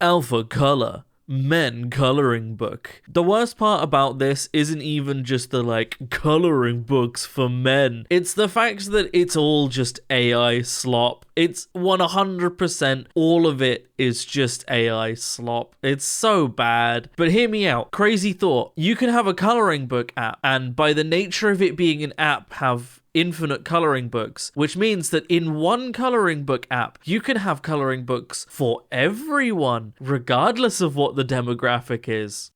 Alpha Color. Men coloring book. The worst part about this isn't even just the coloring books for men. It's the fact that it's all just AI slop. It's 100% all of it is just AI slop. It's so bad. But hear me out. Crazy thought. You can have a coloring book app, and by the nature of it being an app, have infinite coloring books, which means that in one coloring book app, you can have coloring books for everyone, regardless of what the demographic is.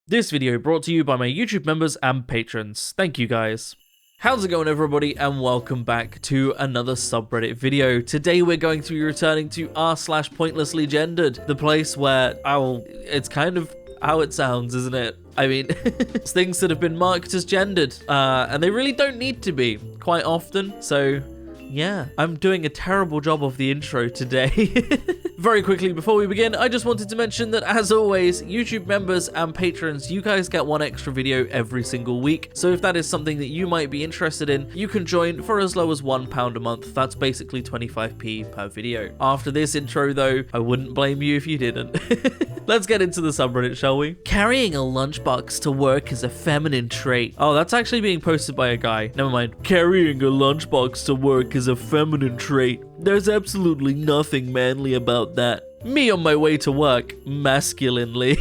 This video brought to you by my YouTube members and patrons. Thank you guys. How's it going, everybody, and welcome back to another subreddit video. Today we're going to be returning to r/pointlesslygendered, the place where, it's kind of how it sounds, isn't it? I mean, it's things that have been marked as gendered, and they really don't need to be quite often, so yeah. I'm doing a terrible job of the intro today. Very quickly before we begin, I just wanted to mention that, as always, YouTube members and patrons, you guys get one extra video every single week. So if that is something that you might be interested in, you can join for as low as £1 a month. That's basically 25p per video. After this intro, though, I wouldn't blame you if you didn't. Let's get into the subreddit, shall we? Carrying a lunchbox to work is a feminine trait. Oh, that's actually being posted by a guy. Never mind. Carrying a lunchbox to work is a feminine trait. There's absolutely nothing manly about that. Me on my way to work, masculinely.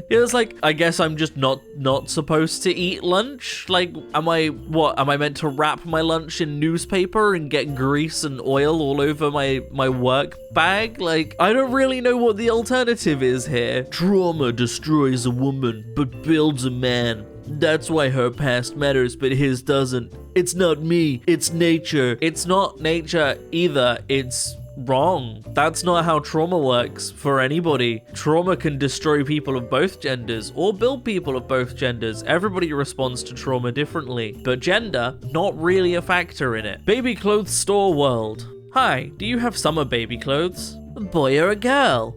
It was like, I guess I'm just not supposed to eat lunch? Like, am I meant to wrap my lunch in newspaper and get grease and oil all over my work bag? Like, I don't really know what the alternative is here. Trauma destroys a woman, but builds a man. That's why her past matters, but his doesn't. It's not me, it's nature. It's not nature either, it's wrong. That's not how trauma works for anybody. Trauma can destroy people of both genders or build people of both genders. Everybody responds to trauma differently, but gender, not really a factor in it. Baby clothes store world. Hi, do you have summer baby clothes? A boy or a girl?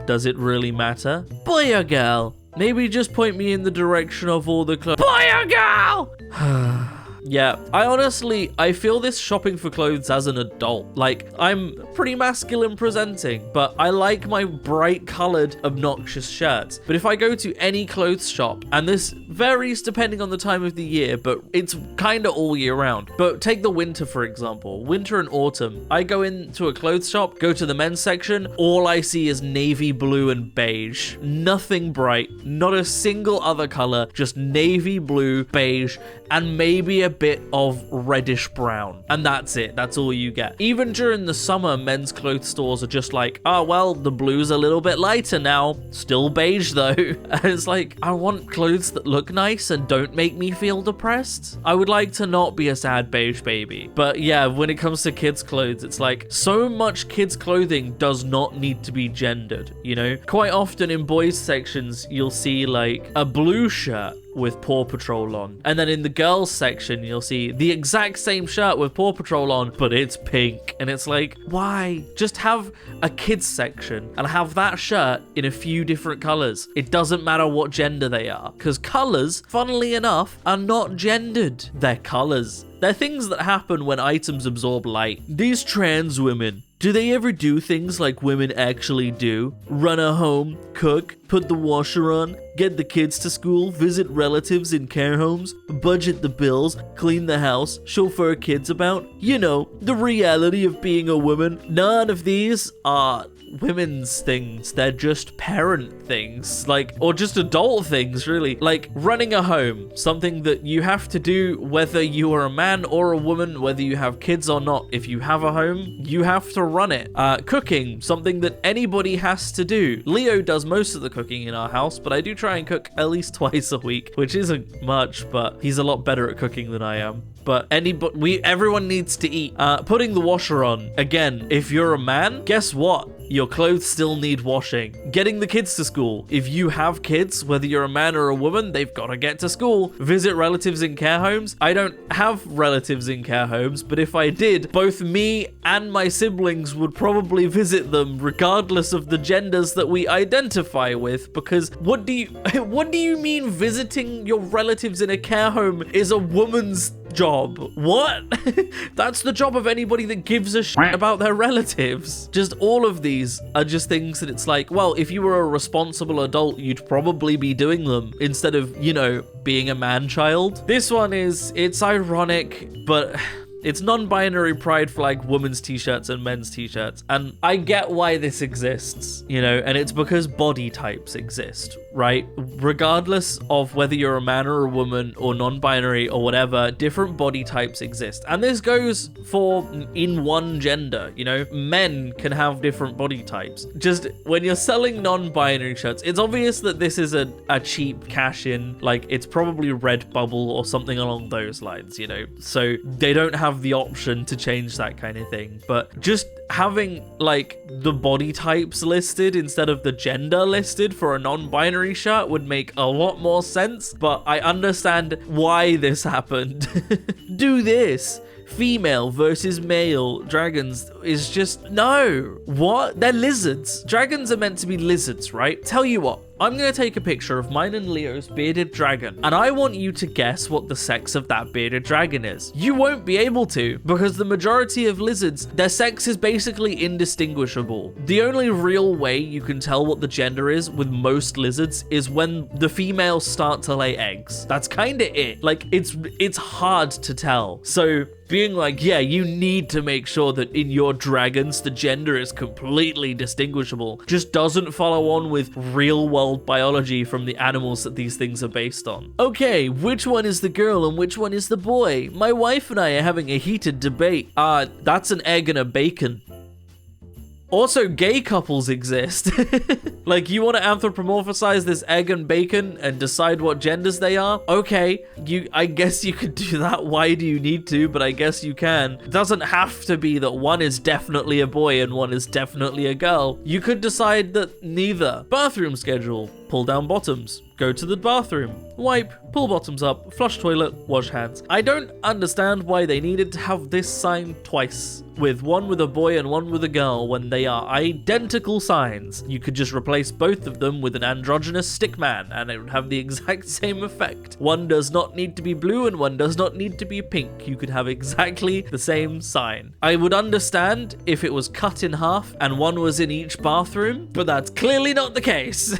Does it really matter? Boy or girl? Maybe just point me in the direction of all the clothes. Boy or girl? Yeah, I feel this shopping for clothes as an adult. Like, I'm pretty masculine presenting, but I like my bright colored, obnoxious shirts. But if I go to any clothes shop, and this varies depending on the time of the year, but it's kind of all year round. But take the winter, for example, winter and autumn. I go into a clothes shop, go to the men's section, all I see is navy blue and beige. Nothing bright, not a single other color, just navy blue, beige, and maybe a bit of reddish brown, and that's it. That's all you get. Even during the summer, men's clothes stores are just like, oh well, the blue's a little bit lighter now, still beige though. And it's like, I want clothes that look nice and don't make me feel depressed. I would like to not be a sad beige baby. But yeah, when it comes to kids clothes, it's like, so much kids clothing does not need to be gendered, you know? Quite often in boys sections, you'll see like a blue shirt with Paw Patrol on, and then in the girls section you'll see the exact same shirt with Paw Patrol on, but it's pink. And it's like, why? Just have a kids section and have that shirt in a few different colors. It doesn't matter what gender they are, because colors, funnily enough, are not gendered. They're colors. They're things that happen when items absorb light. These trans women, do they ever do things like women actually do? Run a home, cook, put the washer on, get the kids to school, visit relatives in care homes, budget the bills, clean the house, chauffeur kids about? You know, the reality of being a woman. None of these are women's things. They're just parent things, like, or just adult things, really. Like running a home, something that you have to do whether you are a man or a woman, whether you have kids or not. If you have a home, you have to run it. Cooking, something that anybody has to do. Leo does most of the cooking in our house, but I do try and cook at least twice a week, which isn't much, but he's a lot better at cooking than I am. But everyone needs to eat. Putting the washer on, again, if you're a man, guess what? Your clothes still need washing. Getting the kids to school. If you have kids, whether you're a man or a woman, they've got to get to school. Visit relatives in care homes. I don't have relatives in care homes, but if I did, both me and my siblings would probably visit them regardless of the genders that we identify with, because what do you mean visiting your relatives in a care home is a woman's job. What? That's the job of anybody that gives a shit about their relatives. Just all of these are just things that it's like, well, if you were a responsible adult, you'd probably be doing them instead of, you know, being a man-child. This one it's ironic, but it's non-binary pride flag women's t-shirts and men's t-shirts. And I get why this exists, you know, and it's because body types exist, right? Regardless of whether you're a man or a woman or non-binary or whatever, different body types exist. And this goes for in one gender, you know, men can have different body types. Just when you're selling non-binary shirts, it's obvious that this is a cheap cash-in, like it's probably Redbubble or something along those lines, you know? So they don't have the option to change that kind of thing, but just having like the body types listed instead of the gender listed for a non-binary shirt would make a lot more sense, but I understand why this happened. Do this. Female versus male dragons is just no. What? They're lizards. Dragons are meant to be lizards, right? Tell you what, I'm going to take a picture of mine and Leo's bearded dragon, and I want you to guess what the sex of that bearded dragon is. You won't be able to, because the majority of lizards, their sex is basically indistinguishable. The only real way you can tell what the gender is with most lizards is when the females start to lay eggs. That's kind of it. Like, it's hard to tell. So being like, yeah, you need to make sure that in your dragons, the gender is completely distinguishable, just doesn't follow on with real world biology from the animals that these things are based on. Okay, which one is the girl and which one is the boy? My wife and I are having a heated debate. That's an egg and a bacon. Also, gay couples exist. Like, you want to anthropomorphize this egg and bacon and decide what genders they are? Okay, I guess you could do that. Why do you need to? But I guess you can. It doesn't have to be that one is definitely a boy and one is definitely a girl. You could decide that neither. Bathroom schedule. Pull down bottoms. Go to the bathroom. Wipe. Pull bottoms up. Flush toilet. Wash hands. I don't understand why they needed to have this sign twice, with one with a boy and one with a girl, when they are identical signs. You could just replace both of them with an androgynous stick man and it would have the exact same effect. One does not need to be blue and one does not need to be pink. You could have exactly the same sign. I would understand if it was cut in half and one was in each bathroom, but that's clearly not the case.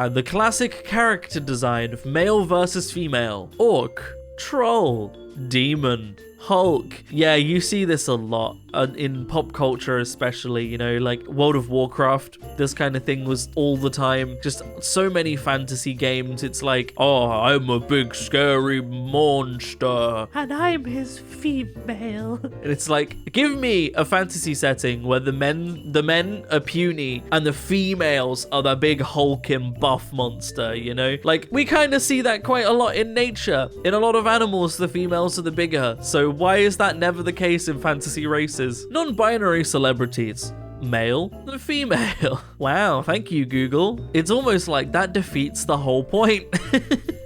The classic character design of male versus female. Orc, troll, demon, Hulk. Yeah, you see this a lot in pop culture, especially, you know, like World of Warcraft. This kind of thing was all the time. Just so many fantasy games. It's like, oh, I'm a big scary monster and I'm his female. And it's like, give me a fantasy setting where the men are puny and the females are the big hulking buff monster, you know? Like, we kind of see that quite a lot in nature. In a lot of animals, the females are the bigger. So why is that never the case in fantasy races? Non-binary celebrities. Male and female. Wow, thank you, Google. It's almost like that defeats the whole point.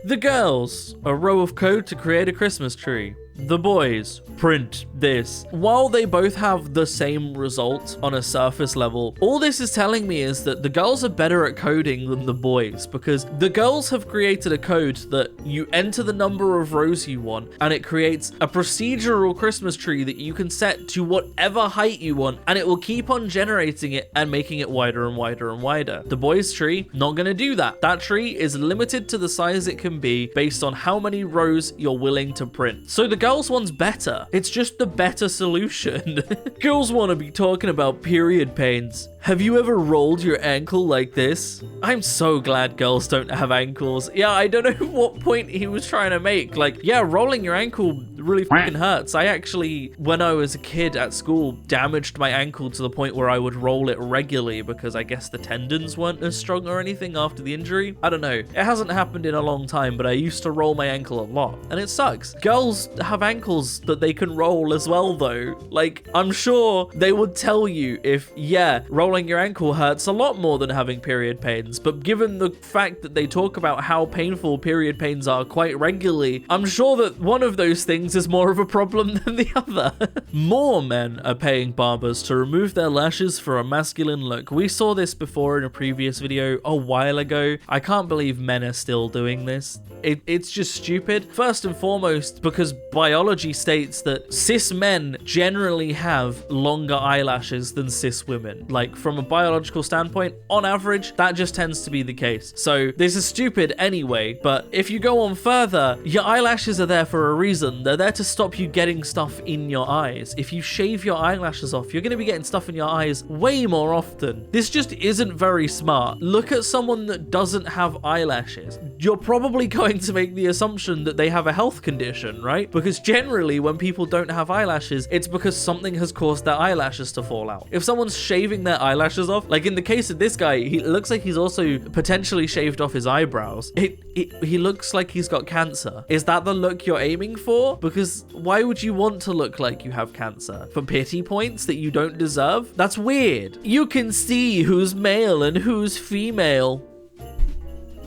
The girls, a row of code to create a Christmas tree. The boys, print this. While they both have the same result on a surface level, all this is telling me is that the girls are better at coding than the boys, because the girls have created a code that you enter the number of rows you want and it creates a procedural Christmas tree that you can set to whatever height you want and it will keep on generating it and making it wider and wider and wider. The boys tree, not gonna do that. That tree is limited to the size it can be based on how many rows you're willing to print. So the girls one's better. It's just the better solution. Girls want to be talking about period pains. Have you ever rolled your ankle like this? I'm so glad girls don't have ankles. Yeah, I don't know what point he was trying to make. Like, yeah, rolling your ankle really fucking hurts. I actually, when I was a kid at school, damaged my ankle to the point where I would roll it regularly because I guess the tendons weren't as strong or anything after the injury. I don't know. It hasn't happened in a long time, but I used to roll my ankle a lot, and it sucks. Girls have ankles that they can roll as well, though. Like, I'm sure they would tell you if, yeah, rolling your ankle hurts a lot more than having period pains, but given the fact that they talk about how painful period pains are quite regularly, I'm sure that one of those things is more of a problem than the other. More men are paying barbers to remove their lashes for a masculine look. We saw this before in a previous video a while ago. I can't believe men are still doing this. It's just stupid. First and foremost, because biology states that cis men generally have longer eyelashes than cis women. Like, from a biological standpoint, on average, that just tends to be the case. So this is stupid anyway, but if you go on further, your eyelashes are there for a reason. They're there to stop you getting stuff in your eyes. If you shave your eyelashes off, you're going to be getting stuff in your eyes way more often. This just isn't very smart. Look at someone that doesn't have eyelashes. You're probably going to make the assumption that they have a health condition, right? Because generally when people don't have eyelashes, it's because something has caused their eyelashes to fall out. If someone's shaving their eyelashes off, like in the case of this guy, he looks like he's also potentially shaved off his eyebrows. He looks like he's got cancer. Is that the look you're aiming for? Because why would you want to look like you have cancer? For pity points that you don't deserve? That's weird. You can see who's male and who's female.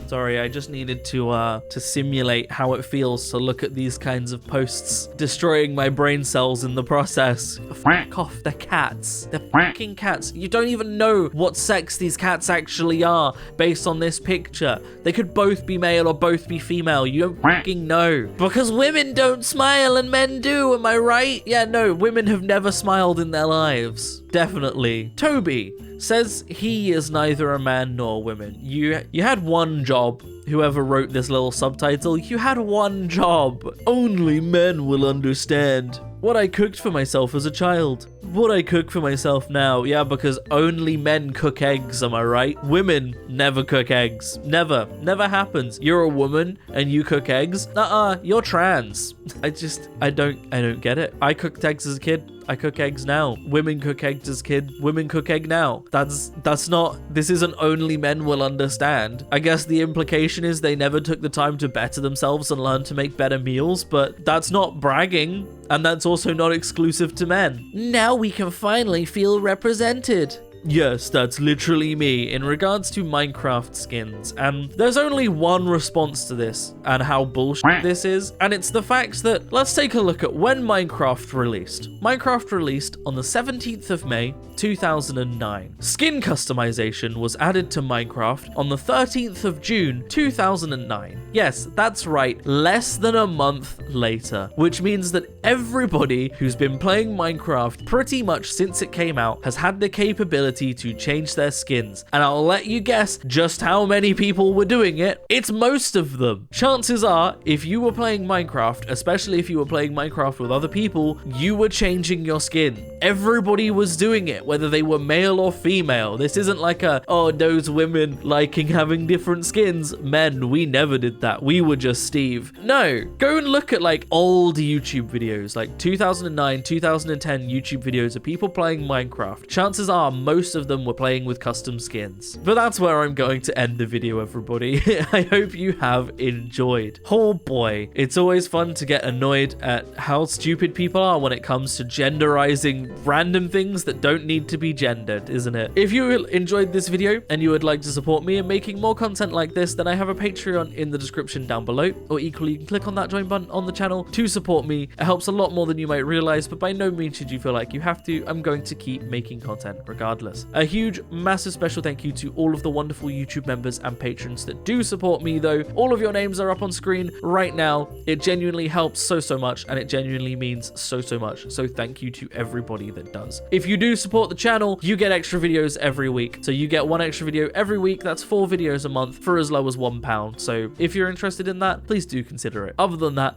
Sorry, I just needed to simulate how it feels to look at these kinds of posts, destroying my brain cells in the process. Fuck off, they're cats. They're fucking cats. You don't even know what sex these cats actually are based on this picture. They could both be male or both be female. You don't fucking know. Because women don't smile and men do, am I right? Yeah, no, women have never smiled in their lives. Definitely. Toby says he is neither a man nor woman. You had one job. Whoever wrote this little subtitle, you had one job. Only men will understand. What I cooked for myself as a child. What I cook for myself now. Yeah, because only men cook eggs, am I right? Women never cook eggs. Never. Never happens. You're a woman and you cook eggs? You're trans. I don't get it. I cooked eggs as a kid. I cook eggs now. Women cook eggs as kid. Women cook egg now. This isn't only men will understand. I guess the implication is they never took the time to better themselves and learn to make better meals, but that's not bragging. And that's also not exclusive to men. Now we can finally feel represented. Yes, that's literally me in regards to Minecraft skins, and there's only one response to this and how bullshit this is, and it's the fact that, let's take a look at when Minecraft released. Minecraft released on the 17th of May, 2009. Skin customization was added to Minecraft on the 13th of June, 2009. Yes, that's right, less than a month later, which means that everybody who's been playing Minecraft pretty much since it came out has had the capability to change their skins, and I'll let you guess just how many people were doing it. It's most of them. Chances are, if you were playing Minecraft, especially if you were playing Minecraft with other people, you were changing your skin. Everybody was doing it, whether they were male or female. This isn't like those women liking having different skins. Men, we never did that. We were just Steve. No, go and look at like old YouTube videos, like 2009, 2010 YouTube videos of people playing Minecraft. Chances are most of them were playing with custom skins. But that's where I'm going to end the video, everybody. I hope you have enjoyed. Oh boy, it's always fun to get annoyed at how stupid people are when it comes to genderizing random things that don't need to be gendered, isn't it? If you enjoyed this video and you would like to support me in making more content like this, then I have a Patreon in the description down below, or equally you can click on that join button on the channel to support me. It helps a lot more than you might realize, but by no means should you feel like you have to. I'm going to keep making content regardless. A huge, massive special thank you to all of the wonderful YouTube members and patrons that do support me, though. All of your names are up on screen right now. It genuinely helps so much, and it genuinely means so much. So thank you to everybody that does. If you do support the channel, you get extra videos every week. So you get one extra video every week. That's 4 videos a month for as low as £1. So if you're interested in that, please do consider it. Other than that,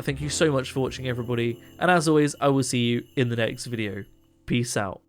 thank you so much for watching, everybody. And as always, I will see you in the next video. Peace out.